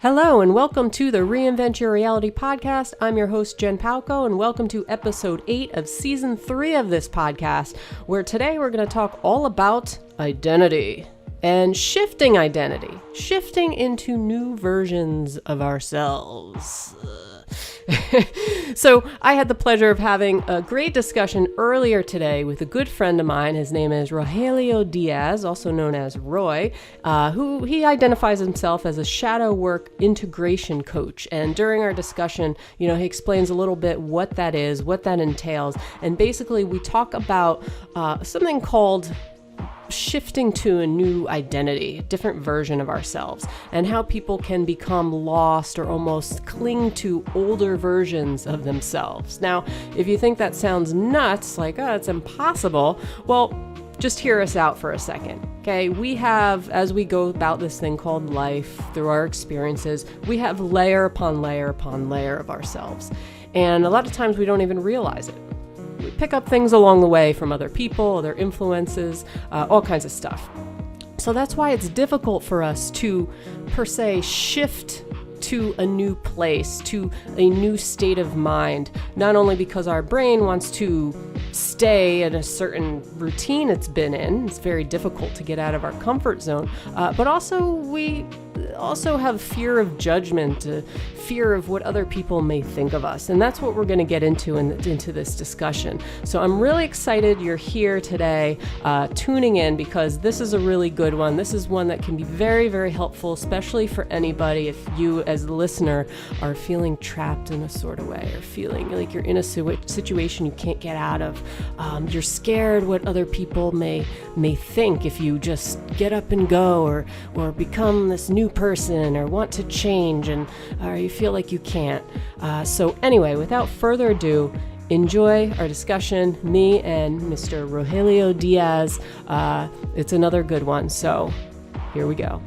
Hello and welcome to the Reinvent Your Reality Podcast. I'm your host, Jen Pauco, and welcome to episode 8 of season 3 of this podcast, where today we're going to talk all about identity and shifting identity, shifting into new versions of ourselves. So I had the pleasure of having a great discussion earlier today with a good friend of mine. His name is Rogelio Diaz, also known as Roy, who he identifies himself as a shadow work integration coach. And during our discussion, he explains a little bit what that is, what that entails. And basically we talk about something called shifting to a new identity, a different version of ourselves, and how people can become lost or almost cling to older versions of themselves. Now, if you think that sounds nuts, like, oh, it's impossible, well, just hear us out for a second, okay? We have, as we go about this thing called life, through our experiences, we have layer upon layer upon layer of ourselves. And a lot of times we don't even realize it. We pick up things along the way from other people, other influences, all kinds of stuff. So that's why it's difficult for us to, per se, shift to a new place, to a new state of mind, not only because our brain wants to stay in a certain routine it's been in, it's very difficult to get out of our comfort zone, but also we also have fear of judgment, fear of what other people may think of us. And that's what we're going to get into into this discussion. So I'm really excited you're here today, tuning in, because this is a really good one. This is one that can be very, very helpful, especially for anybody if you as a listener are feeling trapped in a sort of way, or feeling like you're in a situation you can't get out of. You're scared what other people may think if you just get up and go, or become this new person, or want to change, and you feel like you can't. So anyway, without further ado, enjoy our discussion, me and Mr. Rogelio Diaz. It's another good one, so here we go.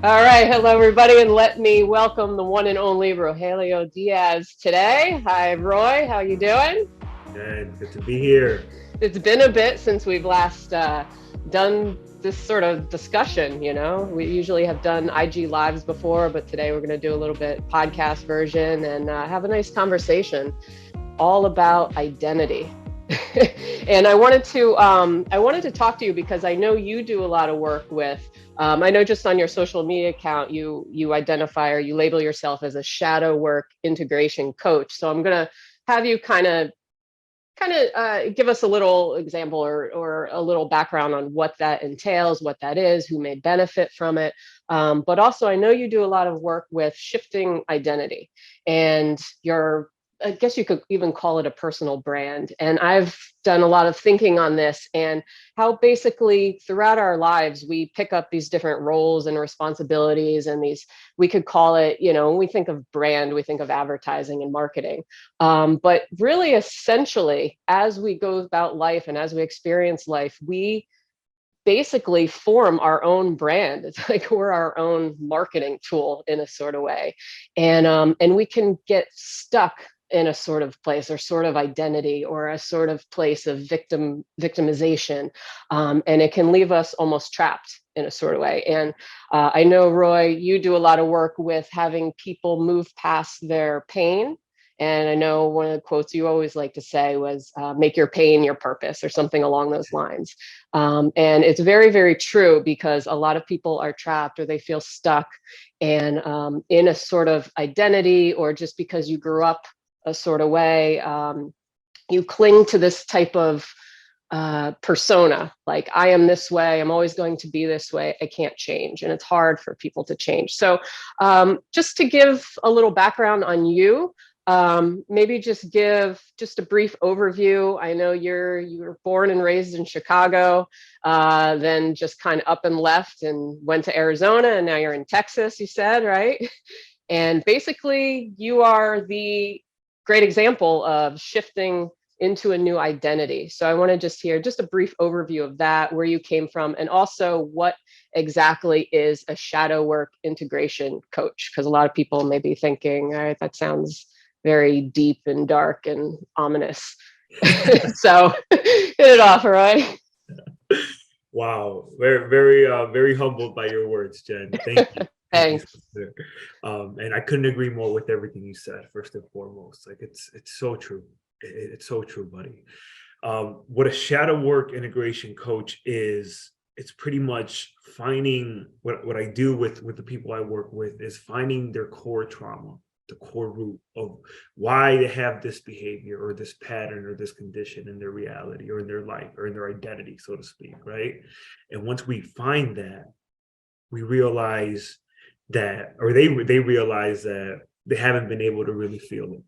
All right. Hello, everybody. And let me welcome the one and only Rogelio Diaz today. Hi, Roy. How you doing? Good to be here. It's been a bit since we've last done this sort of discussion. We usually have done IG Lives before, but today we're going to do a little bit podcast version and have a nice conversation all about identity. And I wanted to talk to you because I know you do a lot of work with, I know just on your social media account, you identify, or you label yourself as a shadow work integration coach. So I'm going to have you kind of give us a little example or a little background on what that entails, what that is, who may benefit from it. But also, I know you do a lot of work with shifting identity, and I guess you could even call it a personal brand. And I've done a lot of thinking on this, and how basically throughout our lives, we pick up these different roles and responsibilities, and we could call it, when we think of brand, we think of advertising and marketing. But really, essentially, as we go about life and as we experience life, we basically form our own brand. It's like we're our own marketing tool in a sort of way. And we can get stuck in a sort of place or sort of identity, or a sort of place of victimization. And it can leave us almost trapped in a sort of way. And I know, Roy, you do a lot of work with having people move past their pain. And I know one of the quotes you always like to say was, make your pain your purpose, or something along those lines. And it's very, very true, because a lot of people are trapped, or they feel stuck and in a sort of identity, or just because you grew up a sort of way, you cling to this type of persona, like, I am this way, I'm always going to be this way, I can't change. And it's hard for people to change. So just to give a little background on you, maybe just give just a brief overview. I know you were born and raised in Chicago, then just kind of up and left and went to Arizona, and now you're in Texas, you said, right? And basically you are the great example of shifting into a new identity. So I want to just hear just a brief overview of that, where you came from, and also what exactly is a shadow work integration coach? Because a lot of people may be thinking, all right, that sounds very deep and dark and ominous. So hit it off, Roy. Wow, very humbled by your words, Jen. Thank you. Thanks. And I couldn't agree more with everything you said. First and foremost, like it's so true. It's so true, buddy. What a shadow work integration coach is, it's pretty much finding what I do with the people I work with is finding their core trauma, the core root of why they have this behavior or this pattern or this condition in their reality or in their life or in their identity, so to speak, right? And once we find that, we realize that, or they realize that they haven't been able to really feel it.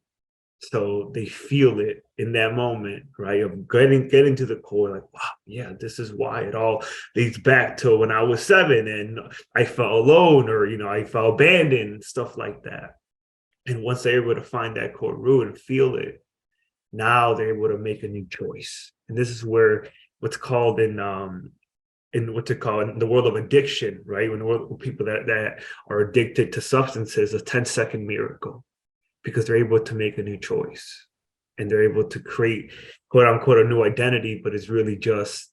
So they feel it in that moment, right? Of getting to the core, like, wow, yeah, this is why it all leads back to when I was 7 and I felt alone, or, I felt abandoned, stuff like that. And once they're able to find that core root and feel it, now they're able to make a new choice. And this is where what's called in the world of addiction, right? When the world of people that are addicted to substances, a 10-second miracle, because they're able to make a new choice and they're able to create, quote unquote, a new identity, but it's really just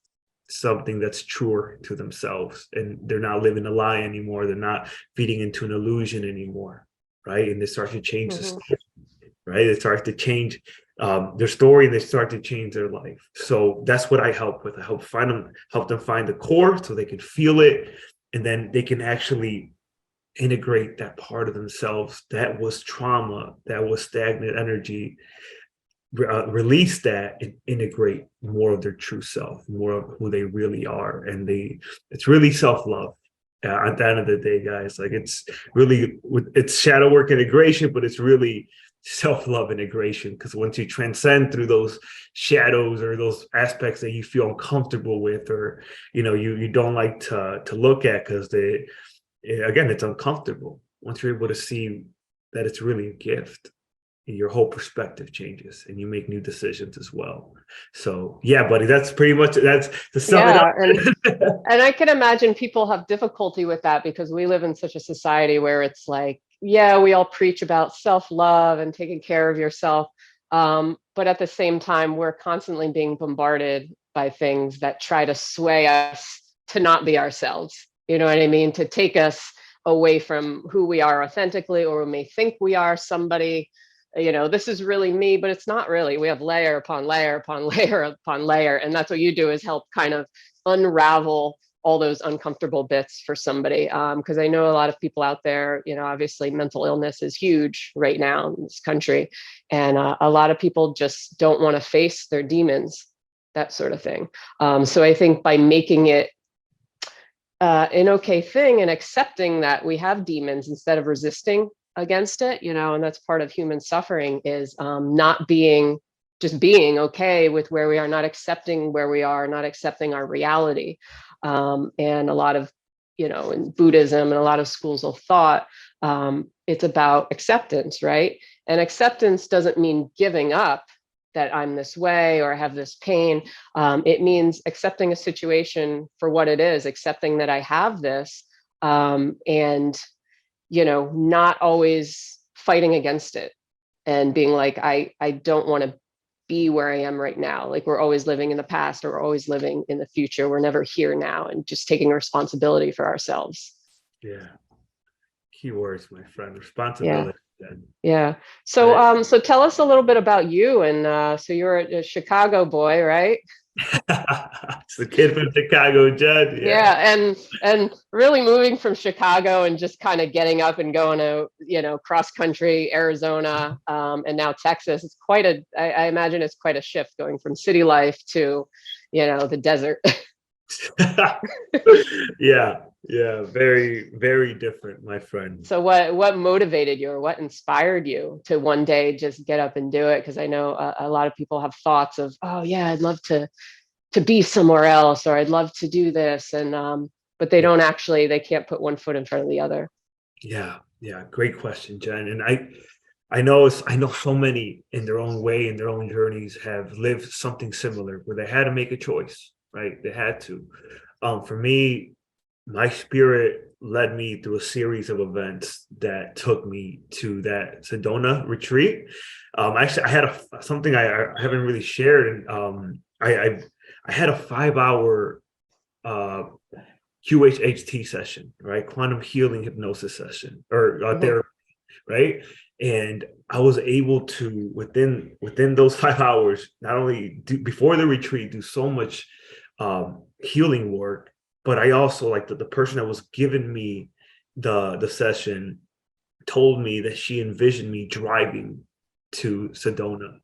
something that's truer to themselves. And they're not living a lie anymore. They're not feeding into an illusion anymore, right? And they start to change the story, right? They start to change their story, and they start to change their life. So that's what I help with. I help them find the core so they can feel it, and then they can actually integrate that part of themselves that was trauma, that was stagnant energy, release that and integrate more of their true self, more of who they really are. And it's really self-love. At the end of the day, guys, like it's shadow work integration, but it's really self-love integration, because once you transcend through those shadows or those aspects that you feel uncomfortable with, or you don't like to look at because it's uncomfortable. Once you're able to see that it's really a gift, your whole perspective changes and you make new decisions as well. So yeah, buddy, that's to sum it up. And I can imagine people have difficulty with that, because we live in such a society where it's like, yeah, we all preach about self-love and taking care of yourself. But at the same time, we're constantly being bombarded by things that try to sway us to not be ourselves. You know what I mean? To take us away from who we are authentically, or we may think we are somebody, this is really me, but it's not really. We have layer upon layer upon layer upon layer. And that's what you do, is help kind of unravel all those uncomfortable bits for somebody. Because I know a lot of people out there, obviously mental illness is huge right now in this country. And a lot of people just don't want to face their demons, that sort of thing. So I think by making it an okay thing and accepting that we have demons instead of resisting against it, and that's part of human suffering, is not being okay with where we are, not accepting where we are, not accepting our reality. And a lot of, in Buddhism and a lot of schools of thought, it's about acceptance, right? And acceptance doesn't mean giving up that I'm this way or I have this pain. It means accepting a situation for what it is, accepting that I have this, and, not always fighting against it and being like, I don't want to be where I am right now. Like, we're always living in the past, or we're always living in the future. We're never here now, and just taking responsibility for ourselves. Yeah. Keywords, my friend, responsibility. Yeah. So, so tell us a little bit about you. And so you're a Chicago boy, right? It's the kid from Chicago, Judd. Yeah. And really moving from Chicago and just kind of getting up and going to, cross country, Arizona, and now Texas. It's I imagine it's quite a shift going from city life to, the desert. Yeah, very, very different, my friend. So what motivated you, or what inspired you to one day just get up and do it? Because I know a lot of people have thoughts of, oh yeah, I'd love to be somewhere else, or I'd love to do this, and but they can't put one foot in front of the other. Yeah, great question, Jen. And I know so many in their own way, in their own journeys, have lived something similar where they had to make a choice, right? They had to. For me, my spirit led me through a series of events that took me to that Sedona retreat. Actually, I had something I haven't really shared, and I had a 5 hour QHHT session, right? Quantum healing hypnosis session or therapy, right? And I was able to within those 5 hours, not only do before the retreat, do so much healing work, but I also like the person that was giving me the session told me that she envisioned me driving to Sedona.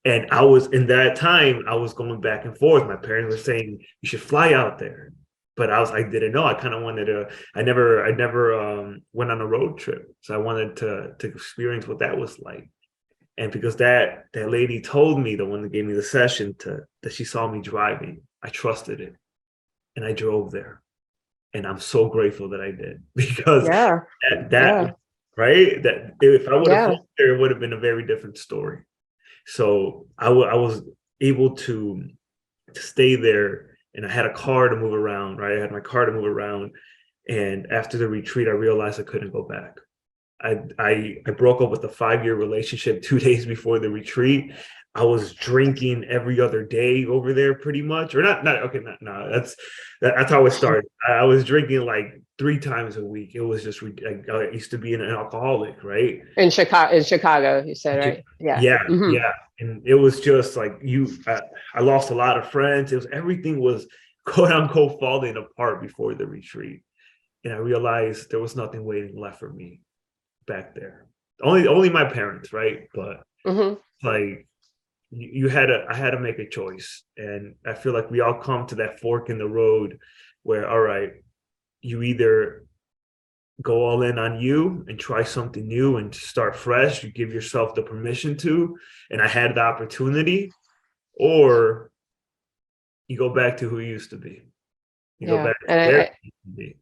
And I was in that time, I was going back and forth. My parents were saying you should fly out there, but I didn't know. I kind of wanted to. I never went on a road trip, so I wanted to experience what that was like. And because that lady told me, the one that gave me the session, that she saw me driving, I trusted it, and I drove there. And I'm so grateful that I did, because Yeah. that right, that if I would have Yeah. flown there, it would have been a very different story. So I was able to stay there, and I had a car to move around, right? I had my car to move around. And after the retreat, I realized I couldn't go back. I broke up with a 5 year relationship 2 days before the retreat. I was drinking every other day over there, pretty much, or not. Okay, no, that's how it started. I was drinking like 3 times a week. It was just I used to be an alcoholic, right? In Chicago, you said, right? Yeah. Yeah, yeah, and it was just like I lost a lot of friends. It was everything was quote unquote falling apart before the retreat, and I realized there was nothing waiting left for me back there. Only my parents, right? But like I had to make a choice, and I feel like we all come to that fork in the road where, all right, you either go all in on you and try something new and start fresh. You give yourself the permission to, and I had the opportunity, or you go back to who you used to be. You go Yeah. back to And where you used to be.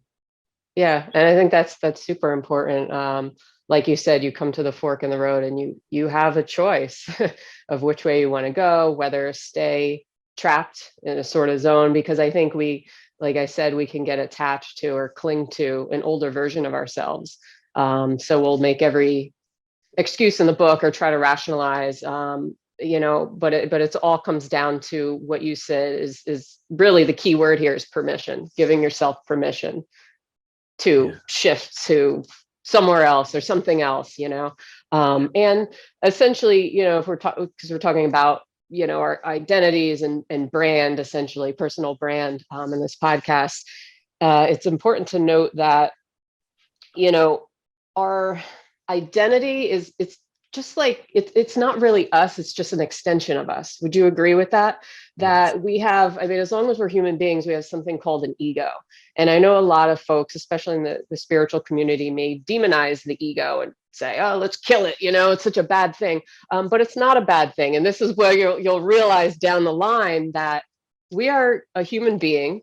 yeah, and I think that's super important. Like you said, you come to the fork in the road, and you have a choice of which way you want to go, whether stay trapped in a sort of zone, because I think like I said, we can get attached to or cling to an older version of ourselves. So we'll make every excuse in the book or try to rationalize. But it's all comes down to what you said is really the key word here is permission, giving yourself permission to Yeah. shift to somewhere else or something else, and essentially, if because we're talking about, our identities and brand, essentially personal brand, in this podcast, it's important to note that, our identity it's just like it's not really us, it's just an extension of us. Would you agree with that? Yes. That we have, I mean, as long as we're human beings, we have something called an ego. And I know a lot of folks, especially in the spiritual community, may demonize the ego and say, oh, let's kill it, it's such a bad thing. But it's not a bad thing. And this is where you'll realize down the line that we are a human being,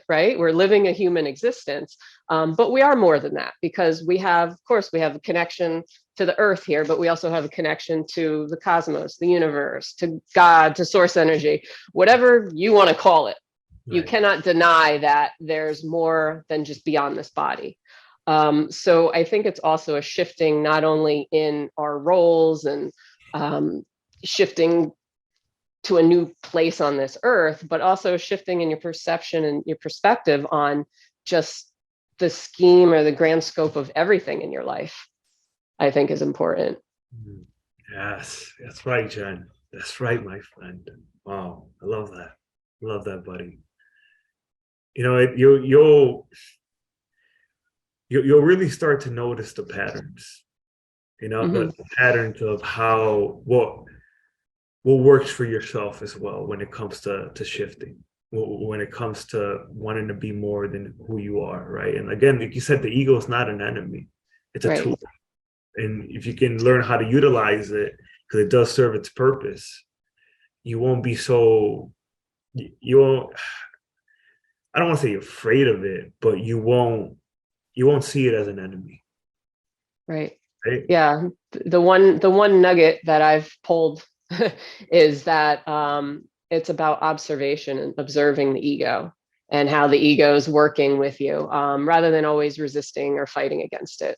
right? We're living a human existence. But we are more than that, because of course, we have a connection to the earth here, but we also have a connection to the cosmos, the universe, to God, to source energy, whatever you want to call it. You Right. cannot deny that there's more than just beyond this body. So I think it's also a shifting, not only in our roles and shifting to a new place on this earth, but also shifting in your perception and your perspective on just the scheme or the grand scope of everything in your life, I think is important. Yes, that's right, Jen. That's right, my friend. Wow, I love that. I love that, buddy. You'll really start to notice the patterns. Mm-hmm. The patterns of what works for yourself as well when it comes to shifting, when it comes to wanting to be more than who you are, right? And again, like you said, the ego is not an enemy; it's a Right. tool. And if you can learn how to utilize it, because it does serve its purpose, you won't be so you won't. I don't want to say afraid of it, but you won't see it as an enemy. Right. right? Yeah. The one nugget that I've pulled is that it's about observation and observing the ego and how the ego is working with you, rather than always resisting or fighting against it.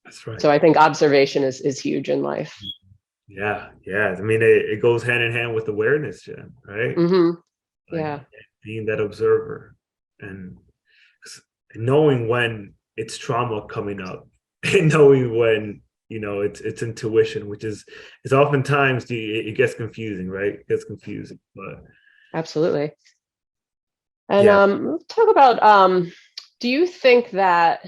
That's right. So I think observation is huge in life. Yeah, yeah. I mean, it goes hand in hand with awareness, Jen, right? Hmm. Like Yeah. being that observer and knowing when it's trauma coming up and knowing when it's intuition, which is oftentimes it gets confusing, right? It gets confusing, but Absolutely. And yeah. talk about, do you think that,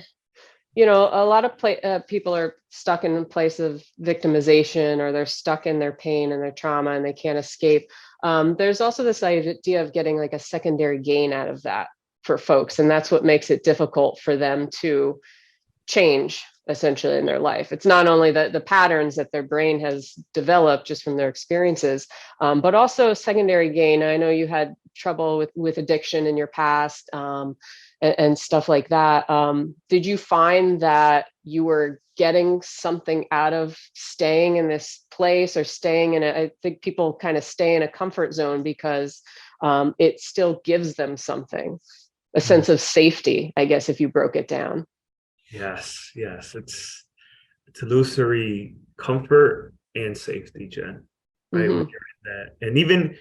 a lot of people are stuck in a place of victimization, or they're stuck in their pain and their trauma and they can't escape. There's also this idea of getting like a secondary gain out of that for folks. And that's what makes it difficult for them to change essentially in their life. It's not only the patterns that their brain has developed just from their experiences, but also secondary gain. I know you had trouble with addiction in your past, and stuff like that. Did you find that you were getting something out of staying in this place, or staying in I think people kind of stay in a comfort zone because it still gives them something, a Mhm. sense of safety, I guess, if you broke it down. Yes, yes. It's illusory comfort and safety, Jen, right? When Hmm. you're in that. And even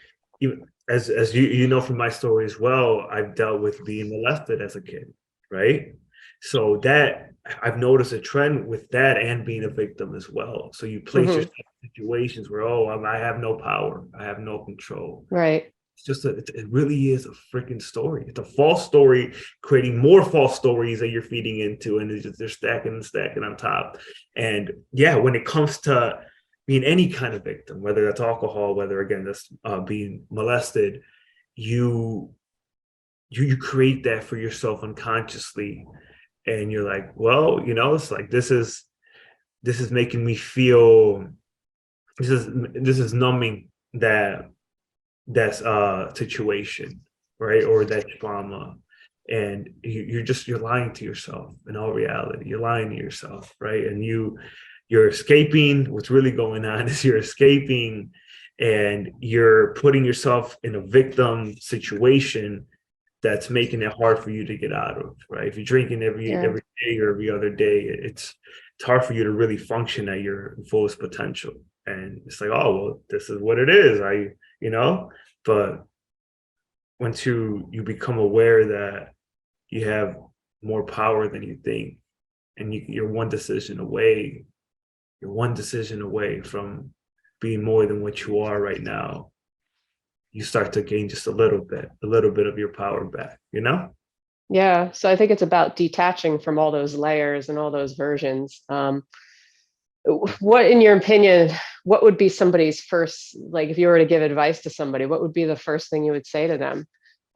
as you know from my story as well, I've dealt with being molested as a kid, right? So that I've noticed a trend with that and being a victim as well. So you place Hmm. yourself in situations where, oh, I have no power, I have no control. Right. It's just it really is a freaking story. It's a false story, creating more false stories that you're feeding into, and they're stacking and stacking on top. And yeah, when it comes to being any kind of victim, whether that's alcohol, whether again that's being molested, you you create that for yourself unconsciously, and you're like, well, it's like this is making me feel this is numbing that's situation, right? Or that trauma. And you're lying to yourself in all reality. You're lying to yourself, right? And you're escaping. What's really going on is you're escaping, and you're putting yourself in a victim situation that's making it hard for you to get out of, right? If you're drinking Yeah. every day or every other day, it's hard for you to really function at your fullest potential. And it's like, oh well, this is what it is. You know, but once you become aware that you have more power than you think, and you're one decision away from being more than what you are right now, you start to gain just a little bit of your power back, you know? Yeah. So I think it's about detaching from all those layers and all those versions. What, in your opinion, what would be somebody's first, like if you were to give advice to somebody, what would be the first thing you would say to them?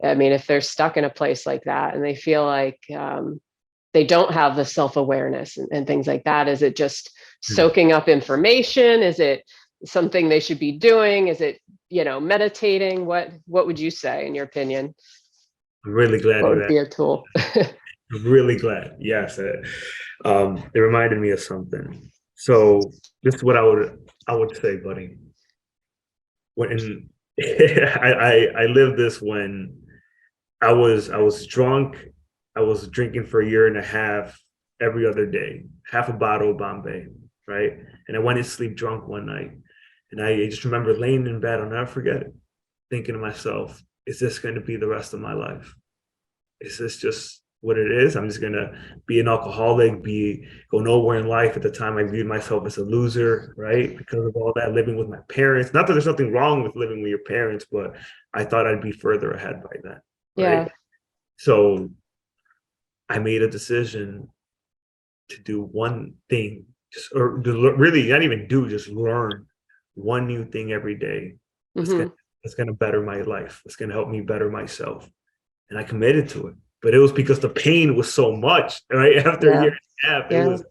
I mean, if they're stuck in a place like that and they feel like they don't have the self-awareness and things like that, is it just Hmm. soaking up information? Is it something they should be doing? Is it, meditating? What would you say, in your opinion? I'm really glad What you would asked. be a tool? I'm really glad. Yes, it reminded me of something. So this is what I would say, buddy. When I lived this when I was drunk. I was drinking for a year and a half every other day, half a bottle of Bombay, right? And I went to sleep drunk one night, and I just remember laying in bed. I'll never forget it, thinking to myself, "Is this going to be the rest of my life? Is this just what it is? I'm just gonna be an alcoholic, go nowhere in life." At the time, I viewed myself as a loser, right? Because of all that living with my parents. Not that there's nothing wrong with living with your parents, but I thought I'd be further ahead by then, right? Yeah. So I made a decision to do one thing, just or really not even do, just learn one new thing every day. That's gonna Hmm. that's gonna better my life. It's gonna help me better myself. And I committed to it. But it was because the pain was so much, right? After a year Yeah. and a half, it Yeah. was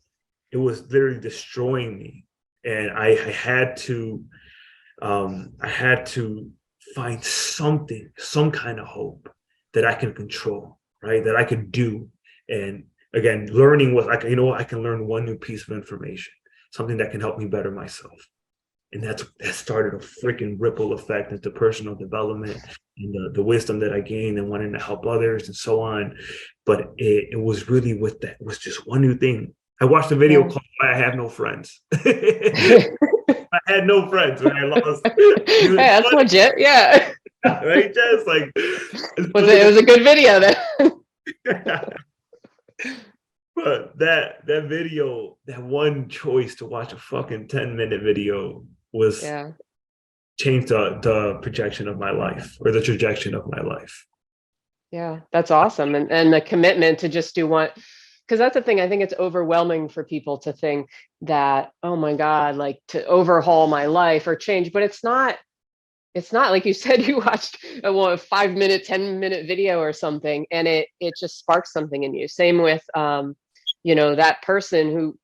it was literally destroying me. And I had to find something, some kind of hope that I can control, right? That I could do. And again, learning what I can, I can learn one new piece of information, something that can help me better myself. And that started a freaking ripple effect into personal development and the wisdom that I gained and wanting to help others and so on. But it was really with that, it was just one new thing. I watched a video called Why I Have No Friends. I had no friends when I lost. Hey, that's legit. Yeah. Right, Jess? Like, it was a good video then. But that video, that one choice to watch a fucking 10-minute video was changed the projection of my life, or the trajectory of my life. Yeah, that's awesome. And the commitment to just do one, because that's the thing. I think it's overwhelming for people to think that, oh my God, like to overhaul my life or change, but it's not like you said. You watched a 5-minute, 10-minute video or something, and it just sparks something in you. Same with that person who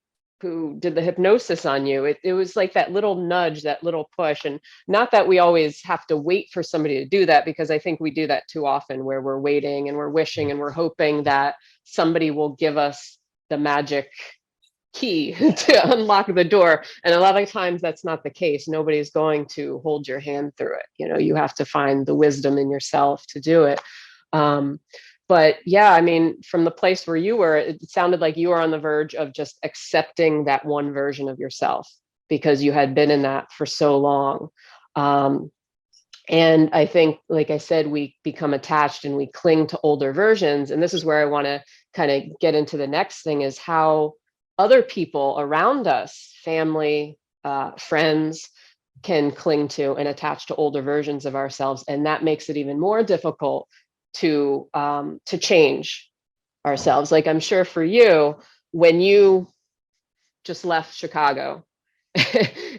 did the hypnosis on you. It was like that little nudge, that little push. And not that we always have to wait for somebody to do that, because I think we do that too often, where we're waiting and we're wishing and we're hoping that somebody will give us the magic key to unlock the door. And a lot of times that's not the case. Nobody's going to hold your hand through it. You have to find the wisdom in yourself to do it. But yeah, I mean, from the place where you were, it sounded like you were on the verge of just accepting that one version of yourself, because you had been in that for so long. And I think, like I said, we become attached and we cling to older versions. And this is where I want to kind of get into the next thing, is how other people around us, family, friends, can cling to and attach to older versions of ourselves. And that makes it even more difficult to change ourselves. Like, I'm sure for you, when you just left Chicago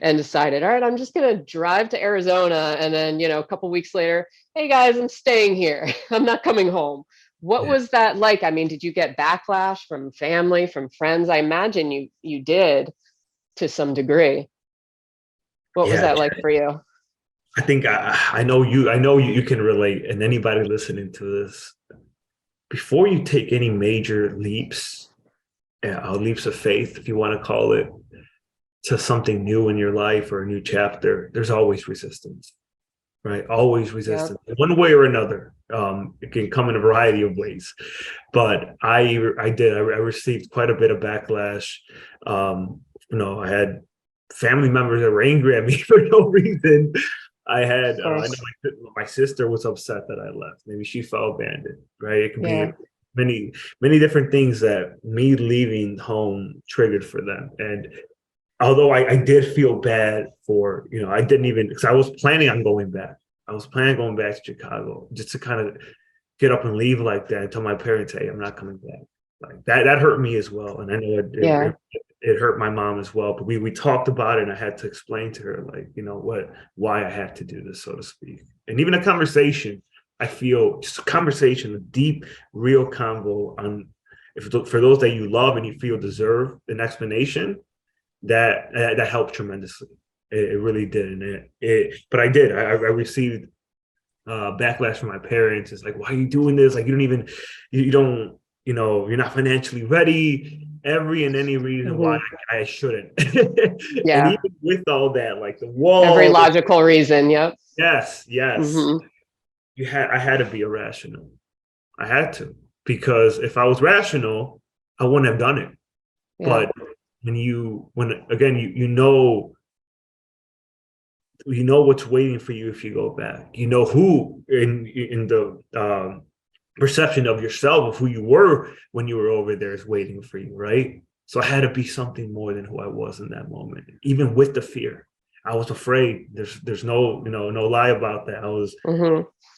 and decided, all right, I'm just going to drive to Arizona. And then, a couple weeks later, hey guys, I'm staying here. I'm not coming home. What was that like? I mean, did you get backlash from family, from friends? I imagine you did, to some degree. What was that like for you? I think I know you can relate, and anybody listening to this, before you take any major leaps of faith, if you want to call it, to something new in your life or a new chapter, there's always resistance, right? Always resistance, one way or another. It can come in a variety of ways, but I received quite a bit of backlash. I had family members that were angry at me for no reason. I had I know my sister was upset that I left. Maybe she felt abandoned, right? It could be many different things that me leaving home triggered for them. And although I did feel bad for, I didn't even, because I was planning on going back. I was planning on going back to Chicago just to kind of get up and leave like that and tell my parents, hey, I'm not coming back. Like that hurt me as well. And I know it hurt my mom as well, but we talked about it, and I had to explain to her, like, why I had to do this, so to speak. And even a conversation, I feel just a conversation, a deep, real convo on, for those that you love and you feel deserve an explanation, that helped tremendously. It really did. And but I did, I received backlash from my parents. It's like, why are you doing this? Like, you don't, you're not financially ready. Every and any reason why I shouldn't. And even with all that, like the wall. Every logical reason. Yep. Yes. Mm-hmm. I had to be irrational. I had to, because if I was rational, I wouldn't have done it. Yeah. But when what's waiting for you if you go back. Who in the perception of yourself, of who you were when you were over there, is waiting for you, right? So I had to be something more than who I was in that moment. Even with the fear, I was afraid. There's no no lie about that. I was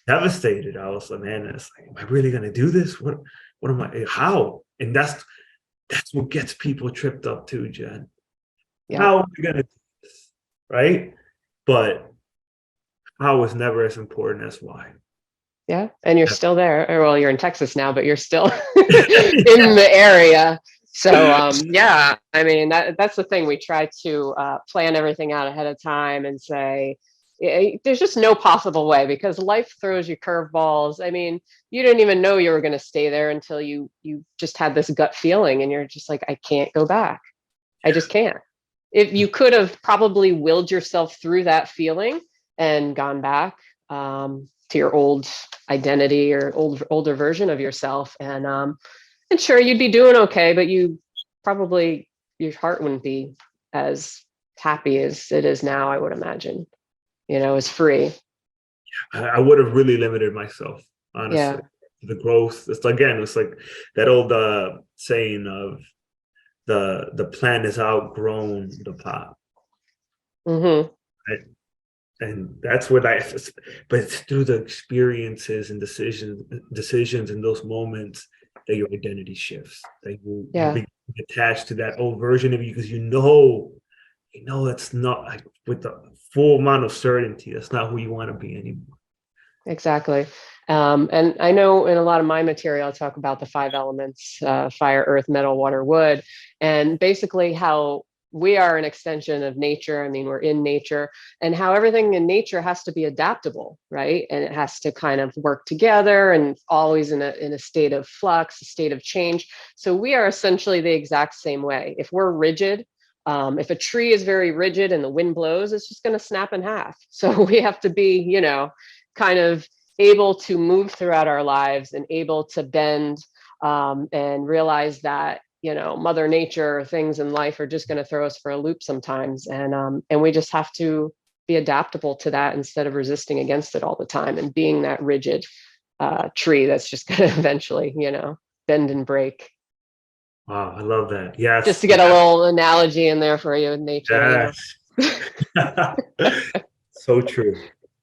devastated. I was like, man, it's like, am I really gonna do this? What am I? How? And that's what gets people tripped up too, Jen. Yeah. How are we gonna do this, right? But how is never as important as why. Yeah. And you're still there. Or, well, you're in Texas now, but you're still in the area. So, I mean, that's the thing. We try to plan everything out ahead of time and say, there's just no possible way, because life throws you curveballs. I mean, you didn't even know you were going to stay there until you just had this gut feeling, and you're just like, I can't go back. I just can't. If you could have probably willed yourself through that feeling and gone back to your old identity or older version of yourself, and sure, you'd be doing okay, but you probably, your heart wouldn't be as happy as it is now, I would imagine, as free. I would have really limited myself, honestly. Yeah. The growth. It's like that old saying of the plant is outgrown the pot. Mm-hmm. Right? And that's what but it's through the experiences and decisions in those moments that your identity shifts, that you become attached to that old version of you, because that's not, like, with the full amount of certainty, that's not who you want to be anymore. Exactly. And I know in a lot of my material, I talk about the 5 elements, fire, earth, metal, water, wood, and basically how we are an extension of nature. I mean, we're in nature, and how everything in nature has to be adaptable, right? And it has to kind of work together, and always in a state of flux, a state of change. So we are essentially the exact same way. If we're rigid, if a tree is very rigid and the wind blows, it's just going to snap in half. So we have to be, kind of able to move throughout our lives and able to bend, and realize that, Mother Nature, things in life are just going to throw us for a loop sometimes. And we just have to be adaptable to that instead of resisting against it all the time and being that rigid tree that's just going to eventually, bend and break. Wow, I love that. Yes. Just to get a little analogy in there for you in nature. Yes. So true.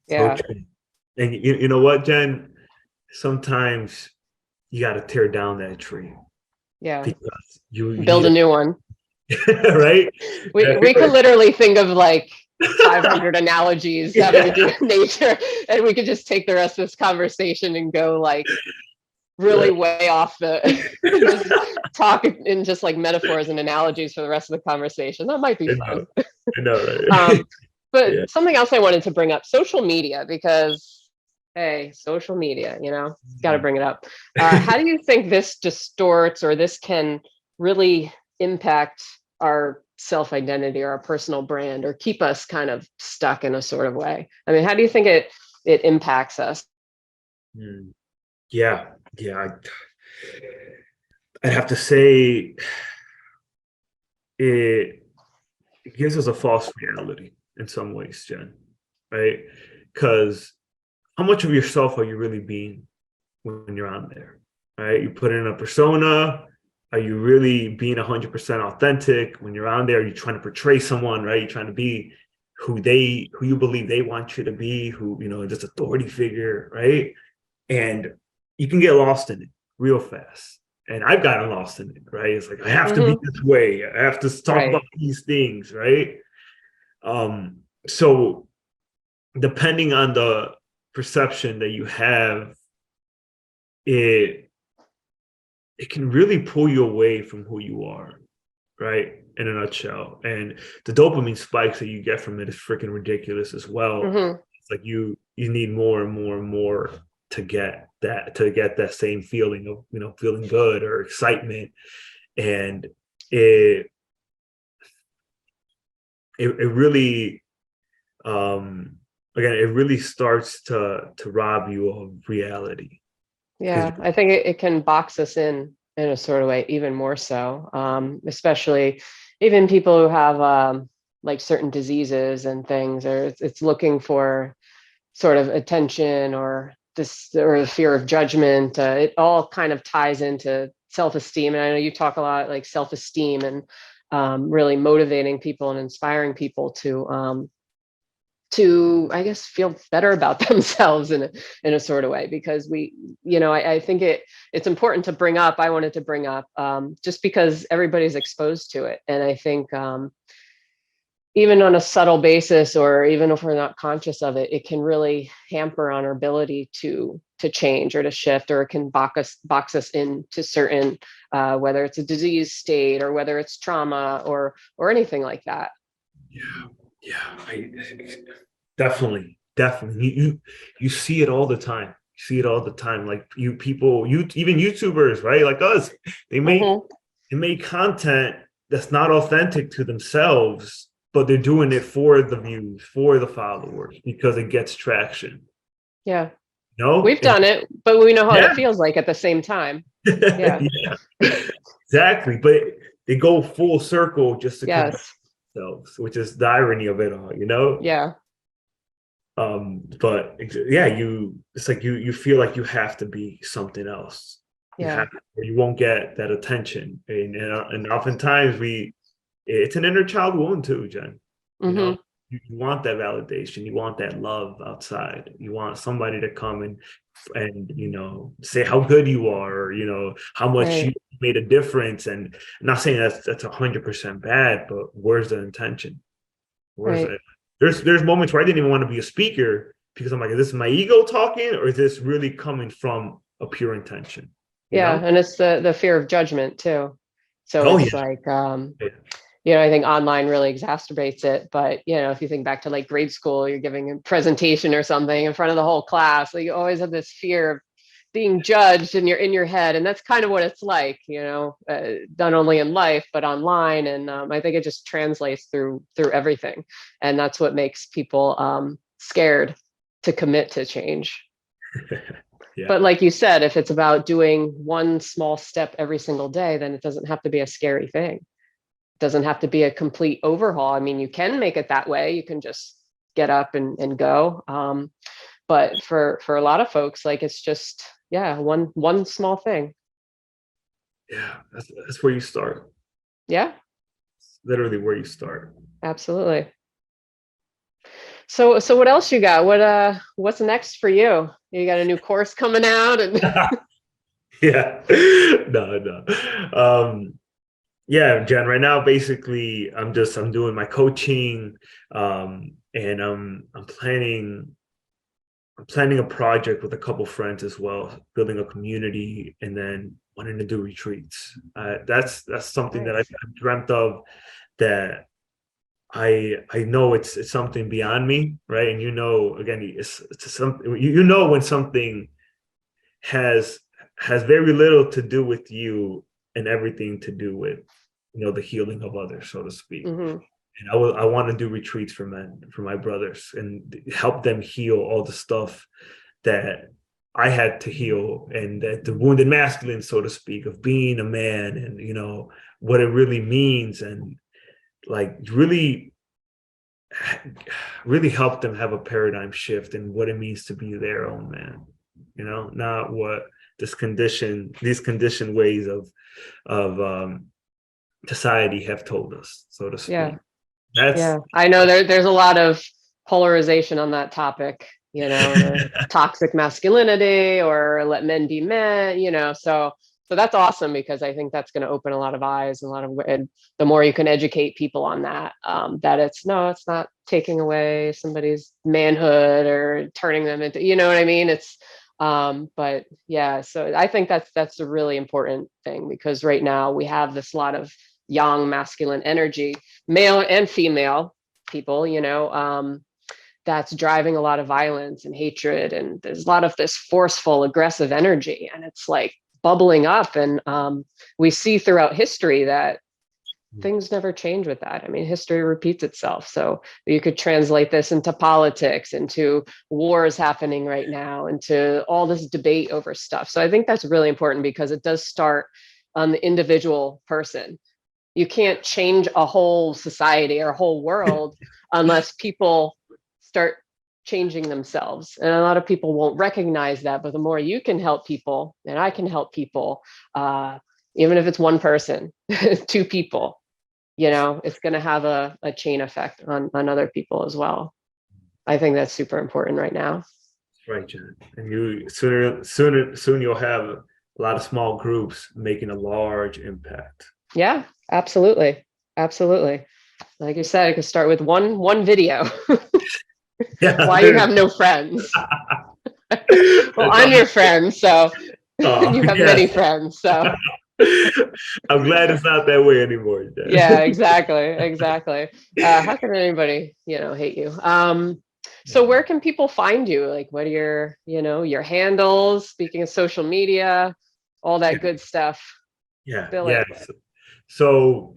Yeah. So true. And you know what, Jen? Sometimes you got to tear down that tree. Yeah. Because you build a new one. Right? We could literally think of like 500 analogies having to do with nature, and we could just take the rest of this conversation and go like really way off just talk in just like metaphors and analogies for the rest of the conversation. That might be fun. I know, right? But something else I wanted to bring up, social media, because hey, social media, got to bring it up. How do you think this distorts, or this can really impact our self-identity or our personal brand, or keep us kind of stuck in a sort of way? I mean, how do you think it impacts us? Yeah. I'd have to say it gives us a false reality in some ways, Jen, right? Because how much of yourself are you really being when you're on there, right? You put in a persona. Are you really being 100% authentic when you're on there? Are you trying to portray someone, right? You're trying to be who you believe they want you to be, who, this authority figure, right? And you can get lost in it real fast. And I've gotten lost in it, right? It's like, I have to be this way. I have to talk about these things, right? So depending on the perception that you have, it can really pull you away from who you are, right? In a nutshell. And the dopamine spikes that you get from it is freaking ridiculous as well. It's like you need more and more and more to get that same feeling of, feeling good or excitement. And it really, again, it really starts to rob you of reality. Yeah, I think it can box us in a sort of way, even more so, especially even people who have like certain diseases and things, or it's looking for sort of attention or the fear of judgment. It all kind of ties into self-esteem. And I know you talk a lot like self-esteem and really motivating people and inspiring people to, I guess, feel better about themselves in a sort of way, because I think it's important to bring up. I wanted to bring up just because everybody's exposed to it. And I think even on a subtle basis, or even if we're not conscious of it, it can really hamper on our ability to change or to shift, or it can box us into certain, whether it's a disease state or whether it's trauma or anything like that. Yeah. Definitely. You see it all the time. You see it all the time. Like even YouTubers, right? Like us, they make Mm-hmm. they make content that's not authentic to themselves, but they're doing it for the views, for the followers, because it gets traction. Yeah. No, We've done it, but we know how yeah, it feels like at the same time. Yeah. yeah, exactly. But they go full circle just to connect Yes. themselves, which is the irony of it all, you know? Yeah. But yeah, it's like you feel like you have to be something else. You Yeah. have, or you won't get that attention. And oftentimes it's an inner child wound too, Jen. You know, Mm-hmm. you want that validation, you want that love outside. You want somebody to come and say how good you are, or how much you Right. made a difference. And I'm not saying that's 100% bad, but where's the intention? Where's Right. it? There's moments where I didn't even want to be a speaker because I'm like, is this my ego talking, or is this really coming from a pure intention? You Yeah. know? And it's the fear of judgment too. So Oh it's yeah. like, I think online really exacerbates it. But, if you think back to like grade school, you're giving a presentation or something in front of the whole class, like you always have this fear of being judged and you're in your head. And that's kind of what it's like, not only in life, but online. And I think it just translates through everything. And that's what makes people scared to commit to change. Yeah. But like you said, if it's about doing one small step every single day, then it doesn't have to be a scary thing. Doesn't have to be a complete overhaul. I mean, you can make it that way. You can just get up and go. But for a lot of folks, like it's just, yeah, one small thing. Yeah. That's where you start. Yeah, It's literally where you start. absolutely. So what else you got? What's next for you? You got a new course coming out and Yeah. No. Yeah, Jen, right now basically I'm doing my coaching, and I'm planning a project with a couple friends as well, building a community, and then wanting to do retreats. That's something that nice. I've dreamt of, that I know it's something beyond me, right? And again, it's something, when something has very little to do with you and everything to do with the healing of others, so to speak. Hmm. And I want to do retreats for men, for my brothers, and help them heal all the stuff that I had to heal, and that the wounded masculine, so to speak, of being a man, and what it really means, and like really help them have a paradigm shift in what it means to be their own man. Not what these conditioned ways of society have told us, so to Yeah. speak. That's Yeah. I know there's a lot of polarization on that topic, the toxic masculinity or let men be men, so that's awesome because I think that's going to open a lot of eyes and and the more you can educate people on that, that it's not taking away somebody's manhood or turning them into, you know what I mean? But yeah, so I think that's a really important thing because right now we have this lot of yang masculine energy, male and female people, that's driving a lot of violence and hatred. And there's a lot of this forceful, aggressive energy. And it's like bubbling up. And we see throughout history that things never change with that. I mean, history repeats itself. So you could translate this into politics, into wars happening right now, into all this debate over stuff. So I think that's really important because it does start on the individual person. You can't change a whole society or a whole world unless people start changing themselves. And a lot of people won't recognize that, but the more you can help people and I can help people, even if it's one person, two people, it's going to have a chain effect on other people as well. I think that's super important right now. right, Jen. And you soon you'll have a lot of small groups making a large impact. Yeah, absolutely. Absolutely. Like you said, it could start with one video. Yeah, Why you have no friends? Well, that's I'm all. your friend, so Oh, you have many yes. friends. So I'm glad it's not that way anymore, yeah, Jen. exactly. How can anybody, hate you? So where can people find you? Like, what are your handles? Speaking of social media, all that good stuff. Yeah. Spill Yeah. it. So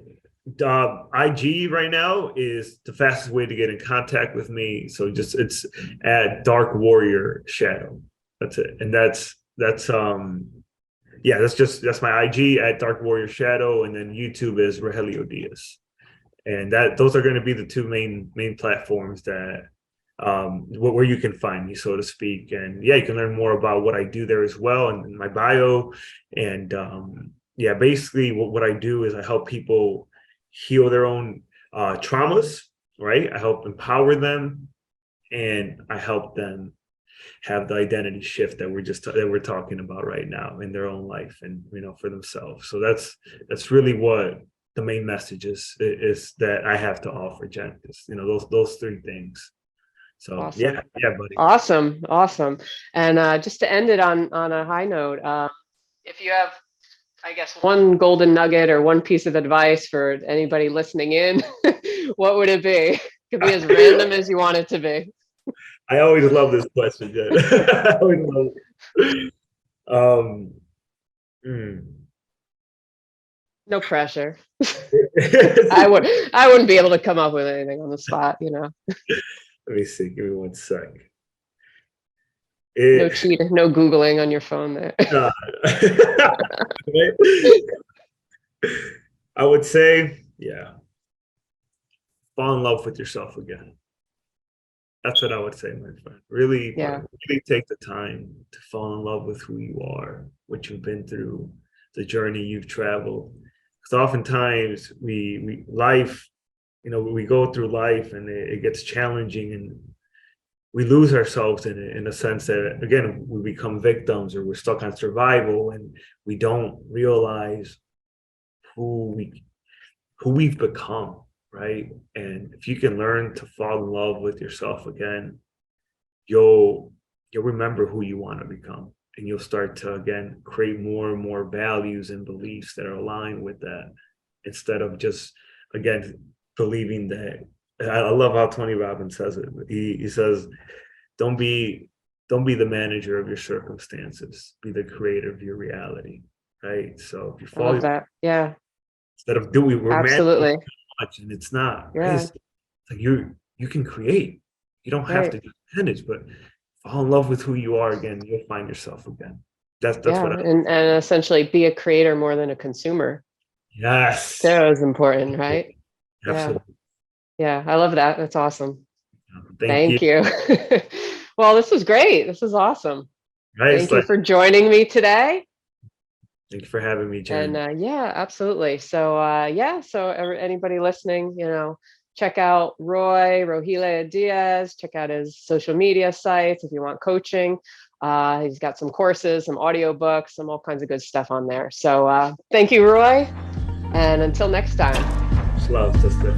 IG right now is the fastest way to get in contact with me. So it's at Dark Warrior Shadow. That's it. And that's that's my IG at Dark Warrior Shadow, and then YouTube is Rogelio Diaz. And those are going to be the two main platforms that where you can find me, so to speak. And yeah, you can learn more about what I do there as well, and in my bio. And basically what I do is I help people heal their own traumas, right? I help empower them, and I help them have the identity shift that we're talking about right now in their own life, and for themselves. So that's really what the main message is that I have to offer, Jen. Is those three things. So Awesome. yeah, buddy. Awesome. And just to end it on a high note, if you have, I guess, one golden nugget or one piece of advice for anybody listening in, what would it be? It could be as random as you want it to be. I always love this question, Jen. I always love it. No pressure. I wouldn't be able to come up with anything on the spot, Let me see. Give me 1 sec. No cheating, no Googling on your phone there. I would say, fall in love with yourself again. That's what I would say, my friend. Really take the time to fall in love with who you are, what you've been through, the journey you've traveled. Because oftentimes we go through life and it gets challenging, and we lose ourselves in it, in a sense that, again, we become victims, or we're stuck on survival, and we don't realize who we've become, right? And if you can learn to fall in love with yourself again, you'll remember who you want to become, and you'll start to, again, create more and more values and beliefs that are aligned with that, instead of just, again, believing that. I love how Tony Robbins says it. He says, don't be the manager of your circumstances, be the creator of your reality, right? So if you fall, love that. Yeah, instead of doing, we're absolutely managing so much, and it's not. Yeah. Right? It's like you can create. You don't have to just manage, but fall in love with who you are again. You'll find yourself again. That's what and essentially be a creator more than a consumer. Yes. That was important, right? Absolutely. Yeah, I love that. That's awesome. Thank you. Well, this was great. This is awesome. Right, Thank you for joining me today. Thank you for having me, Jen. And absolutely. So anybody listening, check out Rogelio Diaz. Check out his social media sites if you want coaching. He's got some courses, some audiobooks, some all kinds of good stuff on there. So thank you, Roy. And until next time. Much love, sister.